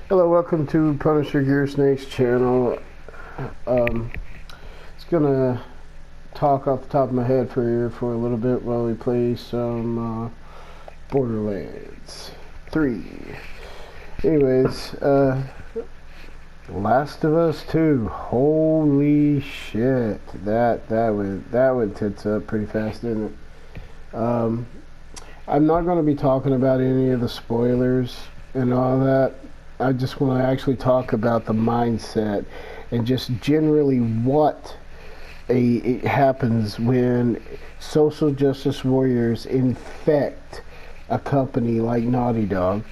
Hello, welcome to Punisher Gear Snake's channel. It's gonna talk off the top of my head for a little bit while we play some Borderlands 3. Anyways, Last of Us 2. Holy shit, that went tits up pretty fast, didn't it? I'm not going to be talking about any of the spoilers and all that. I just want to actually talk about the mindset and just generally what it happens when social justice warriors infect a company like Naughty Dog.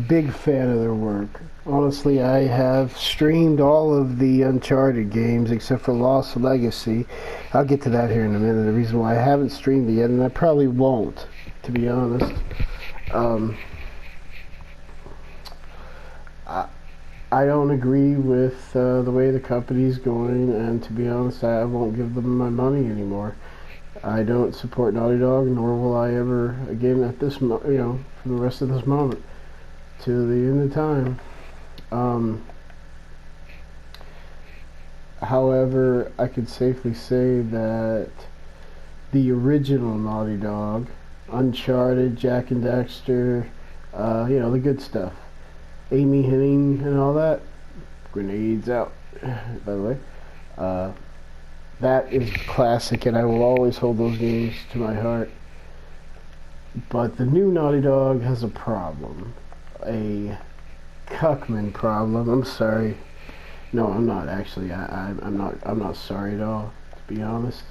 Big fan of their work. Honestly, I have streamed all of the Uncharted games except for Lost Legacy. I'll get to that here in a minute. The reason why I haven't streamed it yet, and I probably won't, to be honest. I don't agree with the way the company's going, and to be honest, I won't give them my money anymore. I don't support Naughty Dog, nor will I ever again at this, for the rest of this moment, to the end of time. However, I could safely say that the original Naughty Dog, Uncharted, Jack and Daxter, the good stuff, Amy Henning and all that, grenades out, by the way, that is classic, and I will always hold those games to my heart. But the new Naughty Dog has a problem, a Cuckman problem. I'm sorry. No, I'm not actually. I'm not sorry at all, to be honest.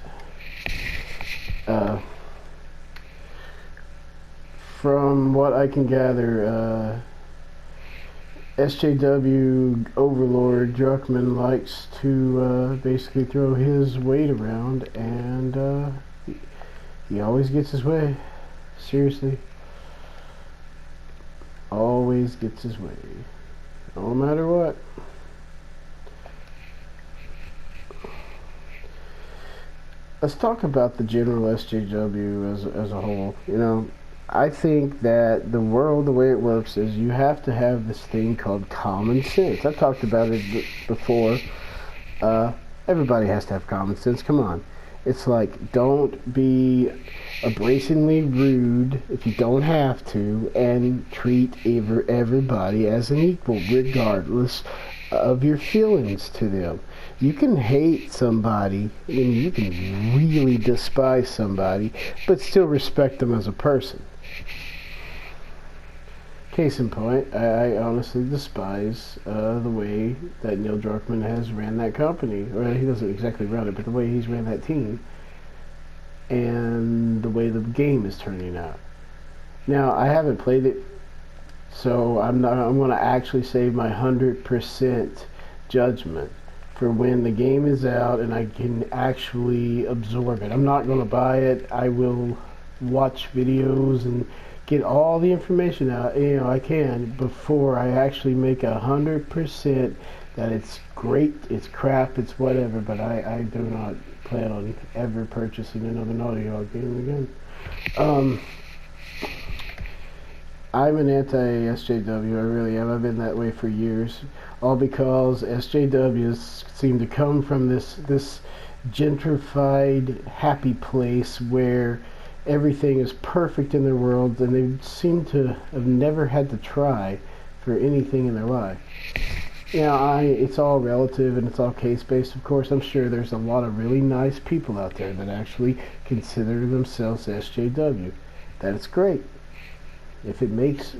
From what I can gather, SJW Overlord Druckmann likes to basically throw his weight around, and he always gets his way. Seriously. Always gets his way. No matter what. Let's talk about the general SJW as a whole. I think that the world, the way it works, is you have to have this thing called common sense. I've talked about it before. Everybody has to have common sense. Come on. It's like, don't be abrasively rude if you don't have to, and treat everybody as an equal, regardless of your feelings to them. You can hate somebody, you can really despise somebody, but still respect them as a person. Case in point, I honestly despise the way that Neil Druckmann has ran that company. Or he doesn't exactly run it, but the way he's ran that team. And the way the game is turning out. Now, I haven't played it, so I'm going to actually save my 100% judgment for when the game is out and I can actually absorb it. I'm not going to buy it. I will watch videos and get all the information out I can before I actually make 100% that it's great, it's crap, it's whatever. But I do not plan on ever purchasing another Naughty Dog game again. I'm an anti-SJW, I really am. I've been that way for years, all because SJWs seem to come from this gentrified happy place where everything is perfect in their world, and they seem to have never had to try for anything in their life. It's all relative and it's all case-based, of course. I'm sure there's a lot of really nice people out there that actually consider themselves SJW. That's great. If it makes,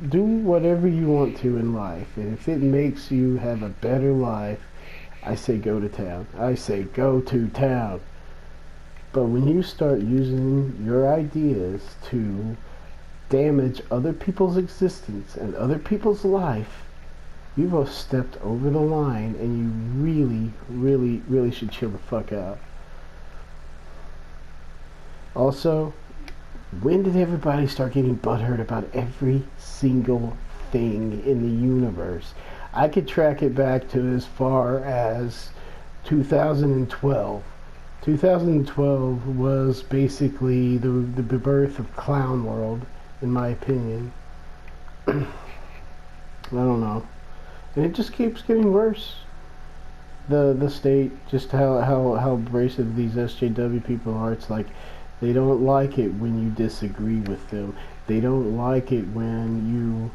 do whatever you want to in life, and if it makes you have a better life, I say go to town. I say go to town. But when you start using your ideas to damage other people's existence and other people's life, you've stepped over the line, and you really, really, really should chill the fuck out. Also, when did everybody start getting butthurt about every single thing in the universe? I could track it back to as far as 2012. 2012 was basically the birth of Clown World, in my opinion. I don't know. and it just keeps getting worse. The state, just how abrasive these SJW people are. It's like they don't like it when you disagree with them. They don't like it when you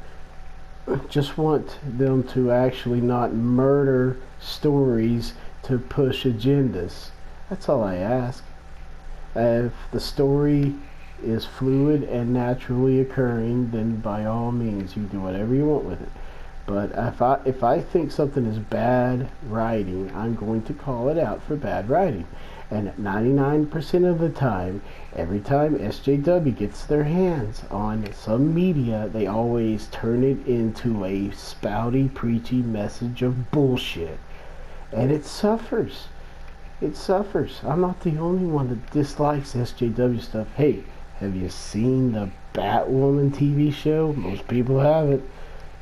just want them to actually not murder stories to push agendas. That's all I ask. If the story is fluid and naturally occurring, then by all means you do whatever you want with it. But if I think something is bad writing, I'm going to call it out for bad writing. And 99% of the time, every time SJW gets their hands on some media, they always turn it into a spouty, preachy message of bullshit. And it suffers. It suffers. I'm not the only one that dislikes SJW stuff. Hey, have you seen the Batwoman TV show? Most people haven't.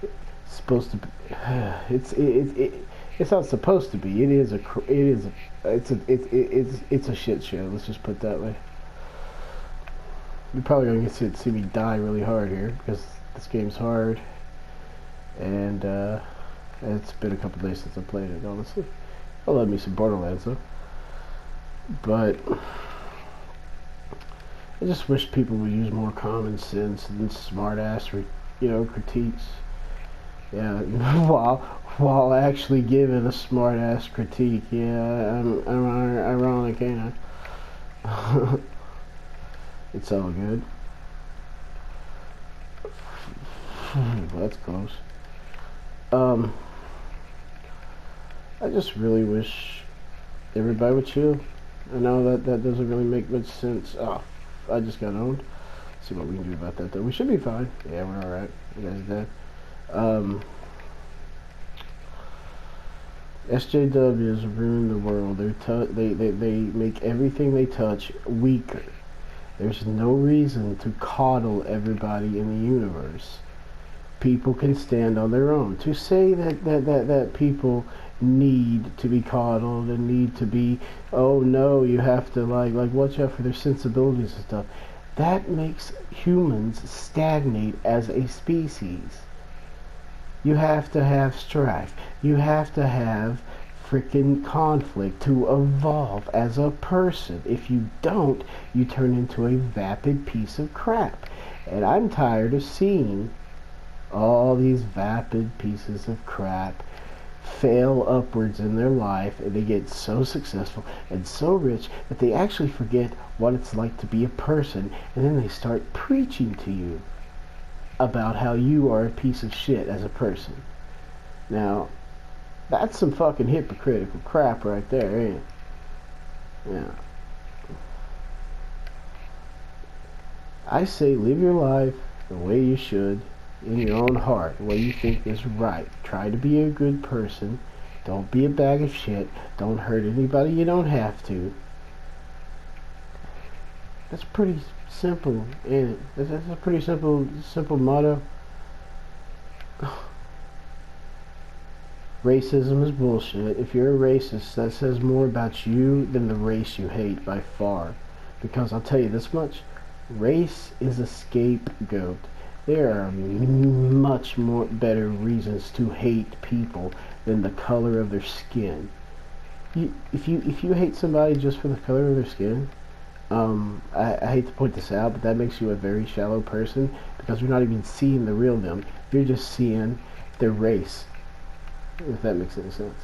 It's supposed to be. It's not supposed to be. It's a shit show. Let's just put it that way. You're probably gonna get to see me die really hard here because this game's hard, and it's been a couple days since I played it. Honestly, I love me some Borderlands though. But I just wish people would use more common sense and smart ass, critiques. Yeah, while actually giving a smart ass critique. Yeah, I'm ironic, ain't I? It's all good. That's close. I just really wish everybody would chill. I know that doesn't really make much sense. Oh, I just got owned. See what we can do about that, though. We should be fine. Yeah, we're alright. You guys dead. SJWs ruin the world. They make everything they touch weaker. There's no reason to coddle everybody in the universe. People can stand on their own. To say that people need to be coddled and need to be, oh no, you have to like watch out for their sensibilities and stuff, that makes humans stagnate as a species. You have to have strife. You have to have freaking conflict to evolve as a person. If you don't, you turn into a vapid piece of crap. And I'm tired of seeing all these vapid pieces of crap fail upwards in their life, and they get so successful and so rich that they actually forget what it's like to be a person, and then they start preaching to you about how you are a piece of shit as a person. Now, that's some fucking hypocritical crap right there, ain't it? Yeah. I say live your life the way you should, in your own heart, the way you think is right. Try to be a good person. Don't be a bag of shit. Don't hurt anybody you don't have to. That's pretty simple, ain't it? That's a pretty simple motto. Racism is bullshit. If you're a racist, that says more about you than the race you hate by far. Because I'll tell you this much, race is a scapegoat. There are much more better reasons to hate people than the color of their skin. If you hate somebody just for the color of their skin, I hate to point this out, but that makes you a very shallow person because you're not even seeing the real them. You're just seeing their race, if that makes any sense.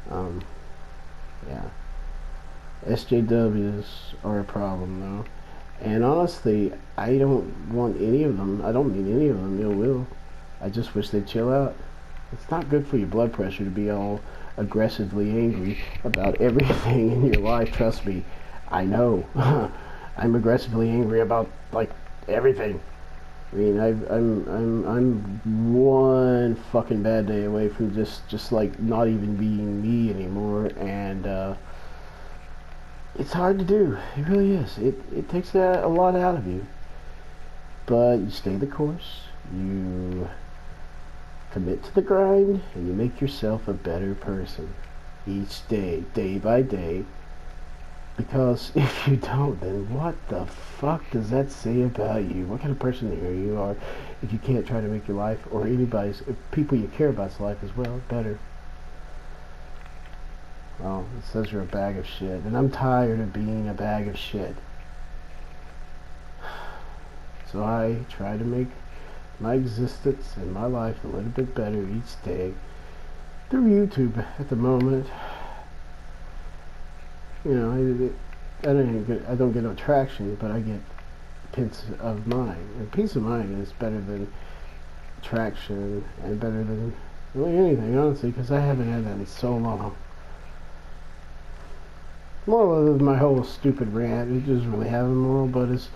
Yeah. SJWs are a problem, though. And honestly, I don't want any of them. I don't mean any of them ill will. I just wish they'd chill out. It's not good for your blood pressure to be all aggressively angry about everything in your life. Trust me, I know. I'm aggressively angry about like everything. I mean, I'm one fucking bad day away from just like not even being me anymore, and it's hard to do. It really is. It takes a lot out of you, but you stay the course. You commit to the grind, and you make yourself a better person each day, day by day. Because if you don't, then what the fuck does that say about you? What kind of person you are if you can't try to make your life or anybody's, if people you care about's life as well, better? Well, it says you're a bag of shit, and I'm tired of being a bag of shit. So I try to make my existence and my life a little bit better each day through YouTube at the moment. You know, I don't get no traction, but I get peace of mind. And peace of mind is better than traction and better than really anything, honestly, because I haven't had that in so long. Moral of my whole stupid rant, it doesn't really have a moral, but it's,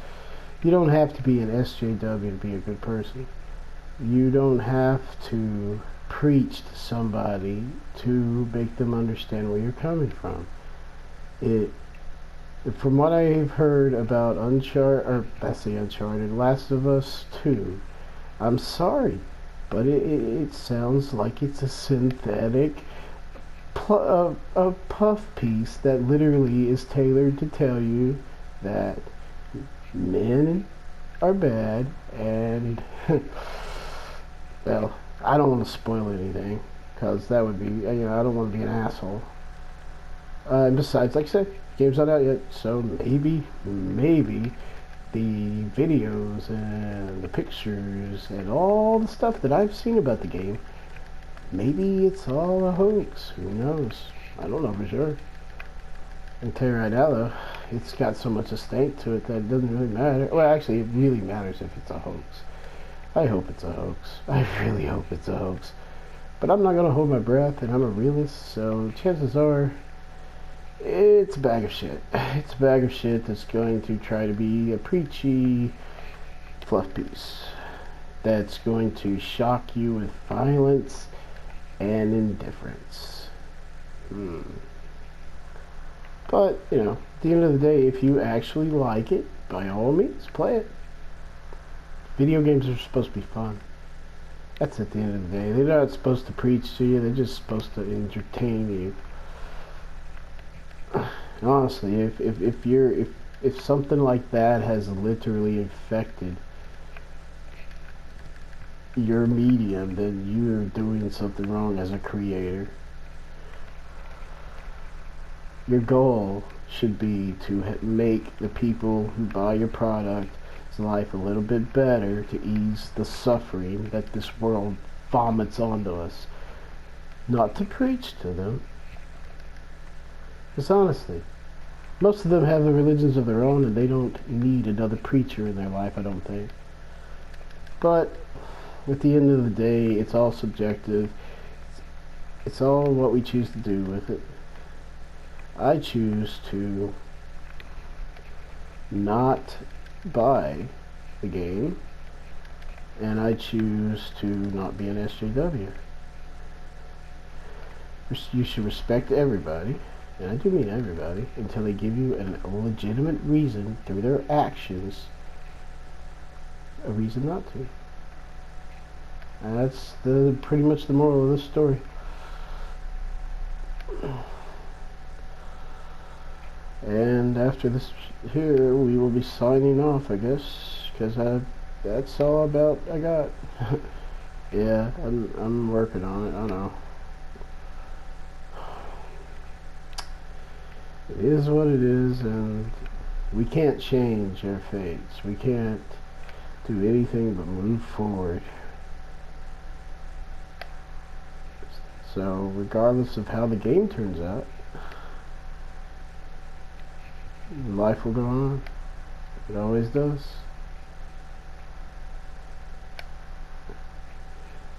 you don't have to be an SJW to be a good person. You don't have to preach to somebody to make them understand where you're coming from. From what I've heard about Uncharted, Last of Us 2, I'm sorry, but it sounds like it's a synthetic a puff piece that literally is tailored to tell you that men are bad and well, I don't want to spoil anything because that would be, you know, I don't want to be an asshole. And besides, like I said, game's not out yet, so maybe the videos and the pictures and all the stuff that I've seen about the game, maybe it's all a hoax. Who knows? I don't know for sure. I can tell you right now, though, it's got so much stink to it that it doesn't really matter. Well, actually, it really matters if it's a hoax. I hope it's a hoax. I really hope it's a hoax. But I'm not going to hold my breath, and I'm a realist, so chances are it's a bag of shit. It's a bag of shit that's going to try to be a preachy fluff piece. That's going to shock you with violence and indifference. But, you know, at the end of the day, if you actually like it, by all means, play it. Video games are supposed to be fun. That's at the end of the day. They're not supposed to preach to you, they're just supposed to entertain you. Honestly, if something like that has literally infected your medium, then you're doing something wrong as a creator. Your goal should be to make the people who buy your product's life a little bit better, to ease the suffering that this world vomits onto us, not to preach to them. Because honestly, most of them have the religions of their own and they don't need another preacher in their life, I don't think. But at the end of the day, it's all subjective. It's all what we choose to do with it. I choose to not buy the game, and I choose to not be an SJW. You should respect everybody, and I do mean everybody, until they give you a legitimate reason through their actions, a reason not to. And that's pretty much the moral of this story. And after this here, we will be signing off, I guess, because that's all about I got. Yeah, I'm working on it. I know. It is what it is, and we can't change our fates. We can't do anything but move forward. So, regardless of how the game turns out, life will go on. It always does.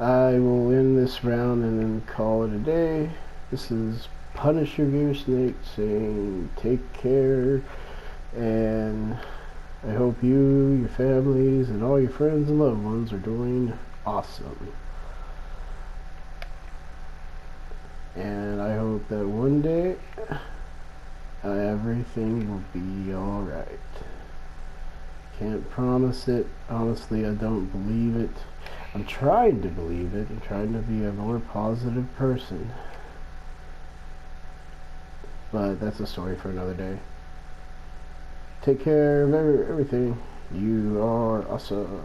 I will end this round and then call it a day. This is Punisher Gear Snake saying take care, and I hope you, your families, and all your friends and loved ones are doing awesome. And I hope that one day everything will be alright. Can't promise it. Honestly, I don't believe it. I'm trying to believe it. I'm trying to be a more positive person. But that's a story for another day. Take care of everything. You are awesome.